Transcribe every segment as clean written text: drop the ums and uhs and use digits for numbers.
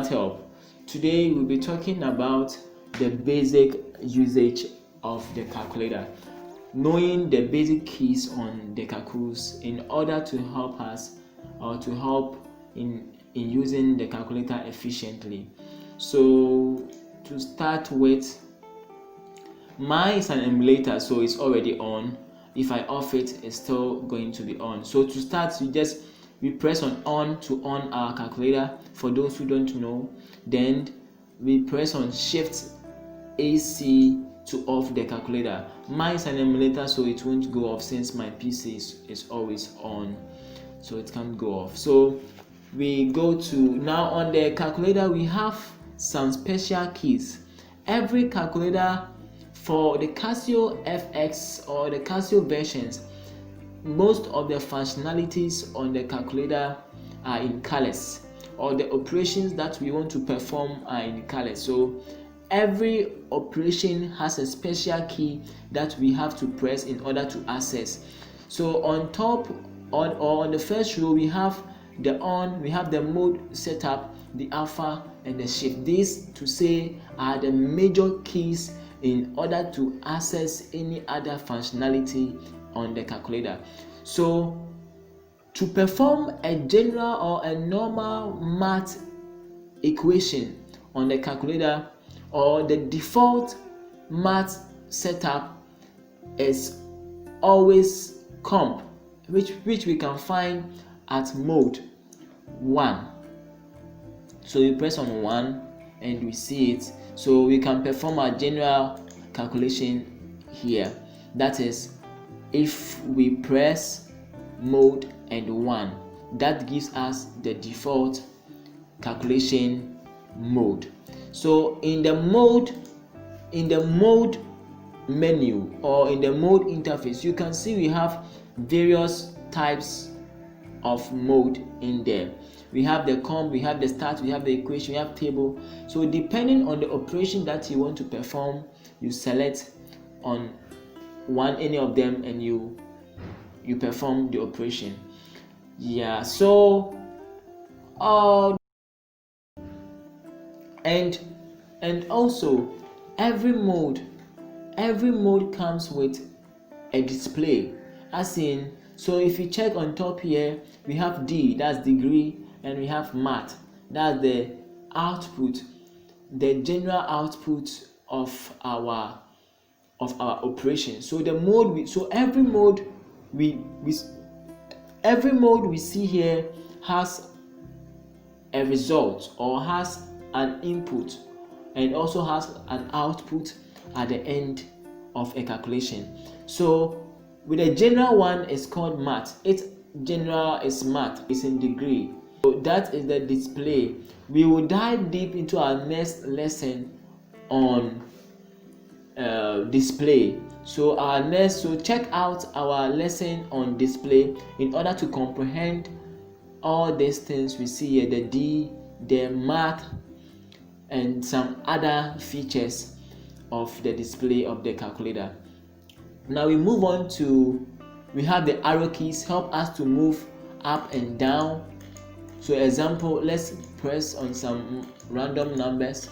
help. Today we'll be talking about the basic usage of the calculator, knowing the basic keys on the calculus in order to help us or to help in using the calculator efficiently. So to start with, mine is an emulator, so it's already on. If I off it, it's still going to be on. So to start, we press on to on our calculator. For those who don't know, then we press on Shift AC to off the calculator. Mine is an emulator, so it won't go off since my PC is always on, so it can't go off. So we go to now on the calculator. We have some special keys. Every calculator for the Casio FX or the Casio versions, most of the functionalities on the calculator are in colors, or the operations that we want to perform are in colors. So every operation has a special key that we have to press in order to access. So on top, on the first row, we have the on, we have the mode setup, the alpha, and the shift. These to say are the major keys in order to access any other functionality on the calculator. So to perform a general or a normal math equation on the calculator, or the default math setup is always comp, which we can find at mode 1. So you press on 1 and we see it. So we can perform our general calculation here. That is, if we press mode and 1, that gives us the default calculation mode. So in the mode menu or in the mode interface, you can see we have various types of mode in there. We have the comp, we have the start, we have the equation, we have table. So depending on the operation that you want to perform, you select on any of them and you perform the operation. Yeah, so and also every mode comes with a display, as in, so if you check on top here, we have D, that's degree, and we have math, that's the output, the general output of our operation. So the mode every mode we see here has a result or has an input and also has an output at the end of a calculation. So with a general one, it's called math. It's general is math, it's in degree. So that is the display. We will dive deep into our next lesson on display. So check out our lesson on display in order to comprehend all these things we see here, the D, the math, and some other features of the display of the calculator. Now we move on to, we have the arrow keys help us to move up and down. So example, let's press on some random numbers.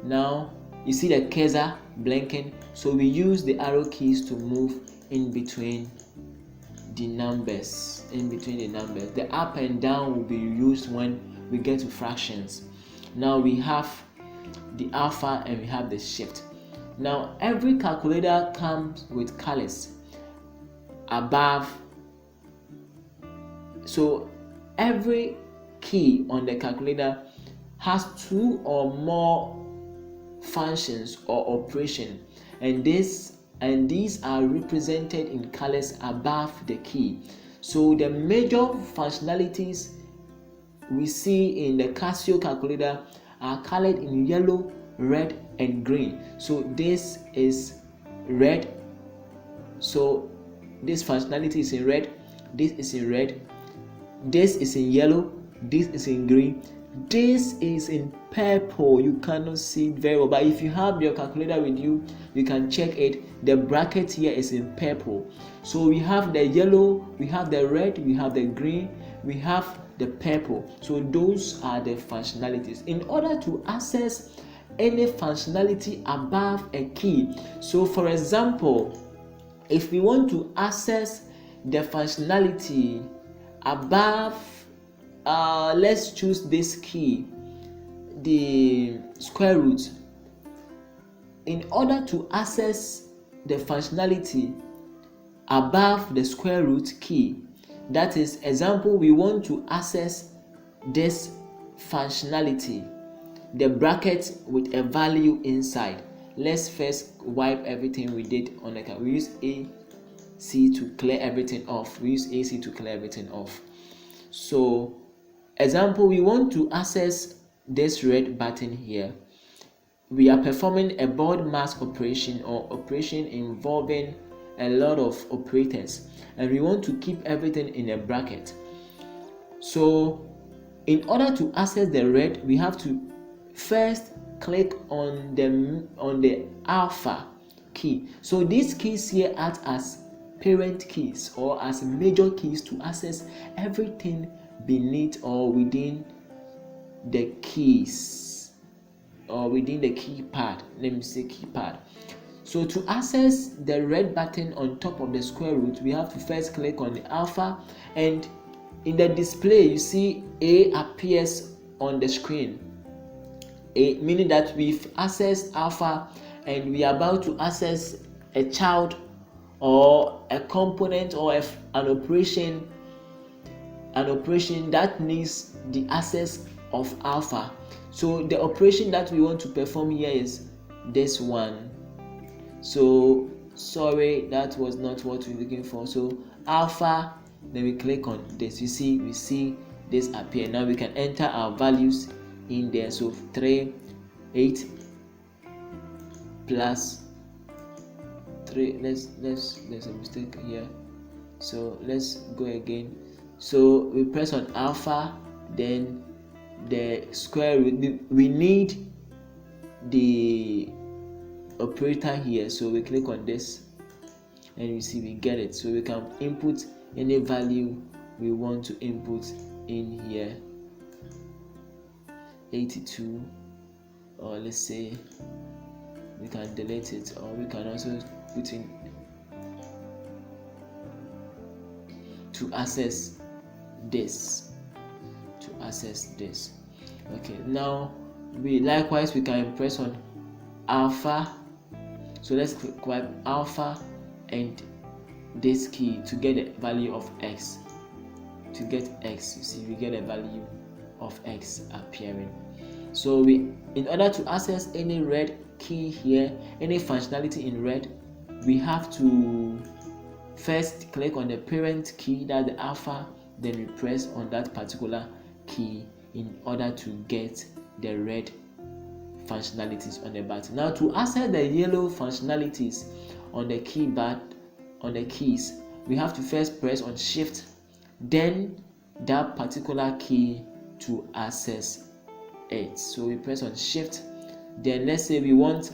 Now you see the cursor blinking, so we use the arrow keys to move in between the numbers. The up and down will be used when we get to fractions. Now we have the alpha and we have the shift. Now every calculator comes with colors above, so every key on the calculator has 2 or more functions or operation, and these are represented in colors above the key. So the major functionalities we see in the Casio calculator are colored in yellow, red, and green. So this is red, so this functionality is in red, this is in red, this is in yellow, this is in green, this is in purple. You cannot see it very well, but if you have your calculator with you, you can check it. The bracket here is in purple. So we have the yellow, we have the red, we have the green, we have the purple. So those are the functionalities. In order to access any functionality above a key, so for example, if we want to access the functionality above, let's choose this key, the square root. In order to access the functionality above the square root key, that is, example, we want to access this functionality, the bracket with a value inside. Let's first wipe everything we did on the card. We use AC to clear everything off. So example, we want to access this red button here. We are performing a board mask operation, or operation involving a lot of operators, and we want to keep everything in a bracket. So in order to access the red, we have to first click on the alpha key. So these keys here act as parent keys or as major keys to access everything beneath or within the keys, or within the keypad. Let me say keypad. So to access the red button on top of the square root, we have to first click on the alpha, and in the display you see A appears on the screen. A meaning that we've accessed alpha and we are about to access a child or a component or an operation that needs the access of alpha. So the operation that we want to perform here is this one. So sorry, that was not what we're looking for. So alpha, then we click on this. We see this appear. Now we can enter our values in there. So 3, 8 plus 3. There's a mistake here. So let's go again. So we press on alpha, then the square root. We need the operator here, so we click on this and you see we get it. So we can input any value we want to input in here, 82, or let's say we can delete it, or we can also put in to access this. Okay, now we can press on alpha. So let's click alpha and this key to get the value of x. To get x, you see we get a value of x appearing. So in order to access any red key here, any functionality in red, we have to first click on the parent key, that's the alpha, then we press on that particular key in order to get the red functionalities on the button. Now to access the yellow functionalities on the keyboard, on the keys, we have to first press on shift, then that particular key to access it. So we press on shift, then let's say we want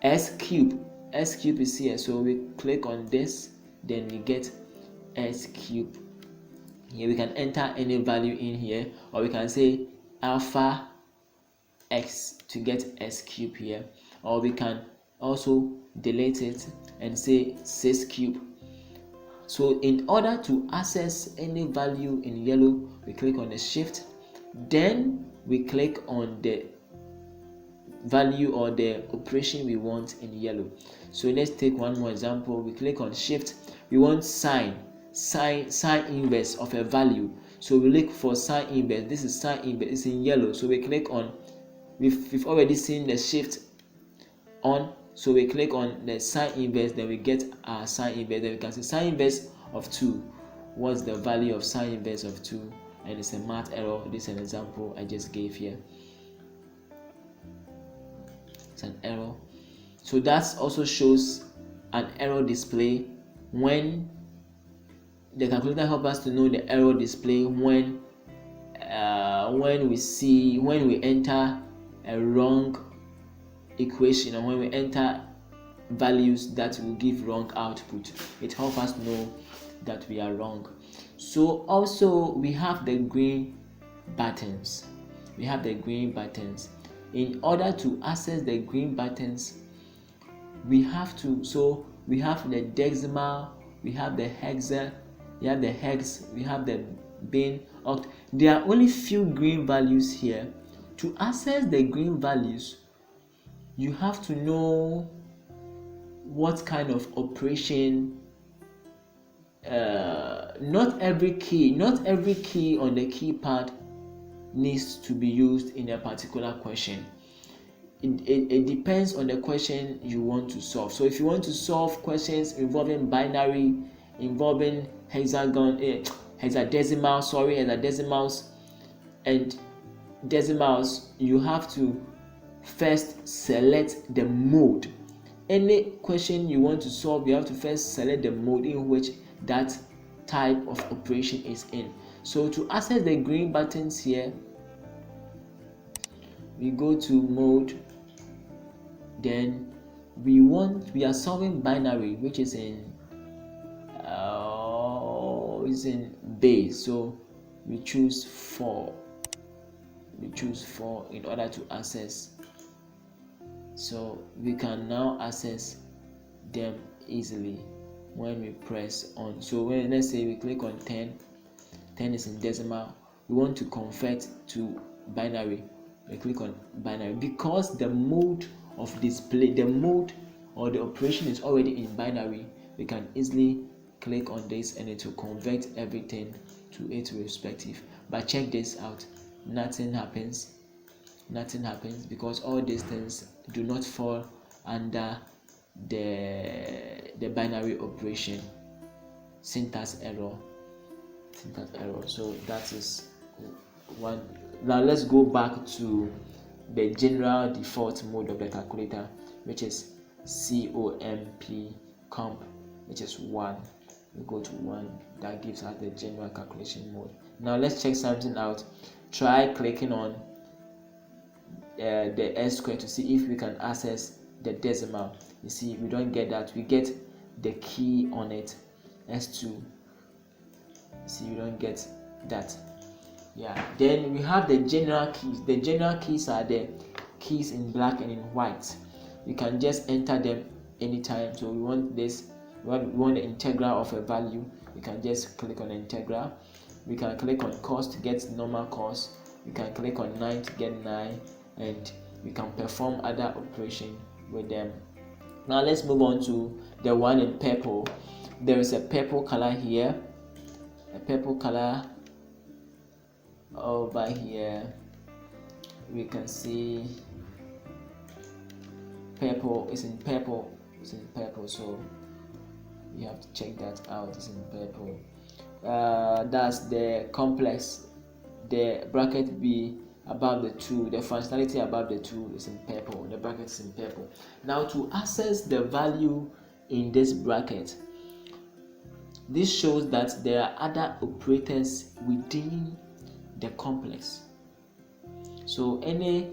S cube is here, so we click on this, then we get S cube. Here we can enter any value in here, or we can say alpha x to get S cube here, or we can also delete it and say 6 cube. So in order to access any value in yellow, we click on the shift, then we click on the value or the operation we want in yellow. So let's take one more example. We click on shift, we want sine inverse of a value. So we look for sine inverse. This is sine inverse, it's in yellow, so we click on, we've already seen the shift on, so we click on the sine inverse, then we get our sine inverse. Then we can see sine inverse of 2. What's the value of sine inverse of 2? And it's a math error. This is an example I just gave here. It's an error. So that also shows an error display when the calculator helps us to know the error display when we enter a wrong equation, or when we enter values that will give wrong output. It helps us know that we are wrong. So also we have the green buttons. In order to access the green buttons, we have the decimal, we have the hexa, we have the hex, we have the bin, oct. There are only few green values here. To access the green values, you have to know what kind of operation. Not every key on the keypad needs to be used in a particular question. It depends on the question you want to solve. So if you want to solve questions involving binary, involving hexadecimals and decimals, you have to first select the mode. Any question you want to solve, you have to first select the mode in which that type of operation is in. So to access the green buttons here, we go to mode, then we are solving binary, which is in base, so we choose 4 in order to access. So we can now access them easily when we press on. So when, let's say we click on 10 is in decimal, we want to convert to binary, we click on binary. Because the mode of display, the mode or the operation is already in binary, we can easily click on this and it will convert everything to its respective. But check this out, nothing happens because all these things do not fall under the binary operation. Syntax error. So that is one. Now let's go back to the general default mode of the calculator, which is comp, which is 1. We go to 1. That gives us the general calculation mode. Now let's check something out. Try clicking on the S square to see if we can access the decimal. You see, we don't get that. We get the key on it, S2. See, we don't get that. Yeah. Then we have the general keys. The general keys are the keys in black and in white. You can just enter them anytime. So we want this. We want the integral of a value. We can just click on the integral. We can click on cost to get normal cost. We can click on 9 to get 9, and we can perform other operation with them. Now let's move on to the one in purple. There is a purple color here, a purple color over here. We can see purple is in purple. So you have to check that out. It's in purple. That's the complex. The bracket B above the 2, the functionality above the 2 is in purple. The bracket is in purple. Now to access the value in this bracket, this shows that there are other operators within the complex. So any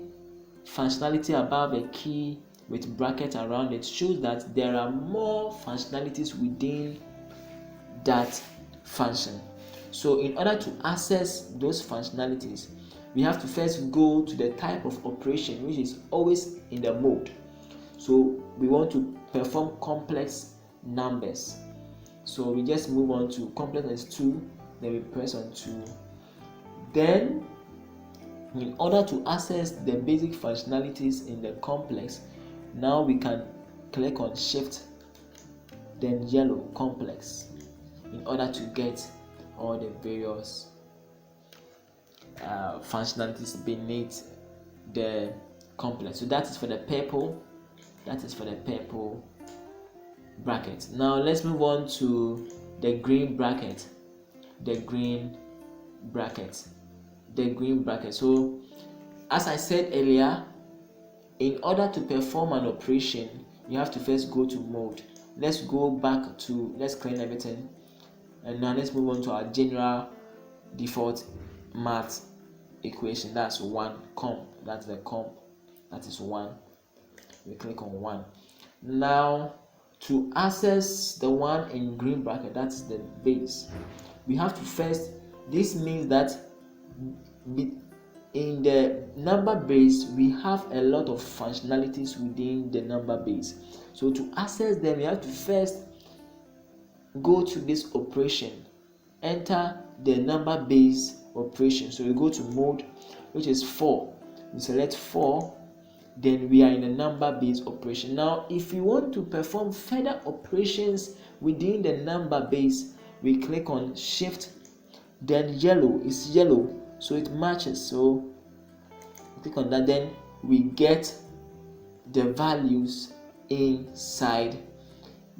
functionality above a key with bracket around it shows that there are more functionalities within that function. So in order to access those functionalities, we have to first go to the type of operation which is always in the mode. So we want to perform complex numbers. So we just move on to complex is 2, then we press on 2. Then in order to access the basic functionalities in the complex, now we can click on shift then yellow complex in order to get all the various functionalities beneath the complex. So that is for the purple. Bracket. Now let's move on to the green bracket. So as I said earlier, in order to perform an operation, you have to first go to mode. Let's go back to, let's clean everything, and now let's move on to our general default math equation. That's 1 comp. That's the comp. That is 1. We click on 1. Now to access the one in green bracket, that's the base. we have to first, this means that in the number base we have a lot of functionalities within the number base. So to access them, you have to first go to this operation, enter the number base operation. So you go to mode, which is 4, you select 4, then we are in the number base operation. Now if you want to perform further operations within the number base, we click on shift, then yellow is yellow, so it matches. So click on that, then we get the values inside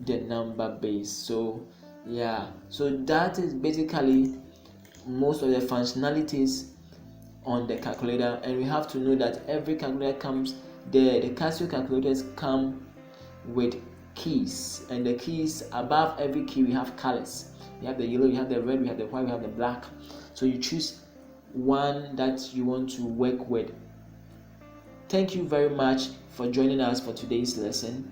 the number base. So yeah, so that is basically most of the functionalities on the calculator. And we have to know that every calculator comes, the Casio calculators come with keys, and the keys, above every key we have colors. We have the yellow, we have the red, we have the white, we have the black. So you choose one that you want to work with. Thank you very much for joining us for today's lesson.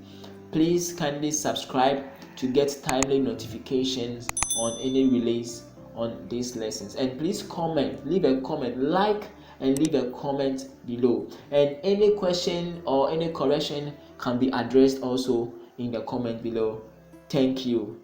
Please kindly subscribe to get timely notifications on any release on these lessons, and please comment, leave a comment, like and leave a comment below, and any question or any correction can be addressed also in the comment below. Thank you.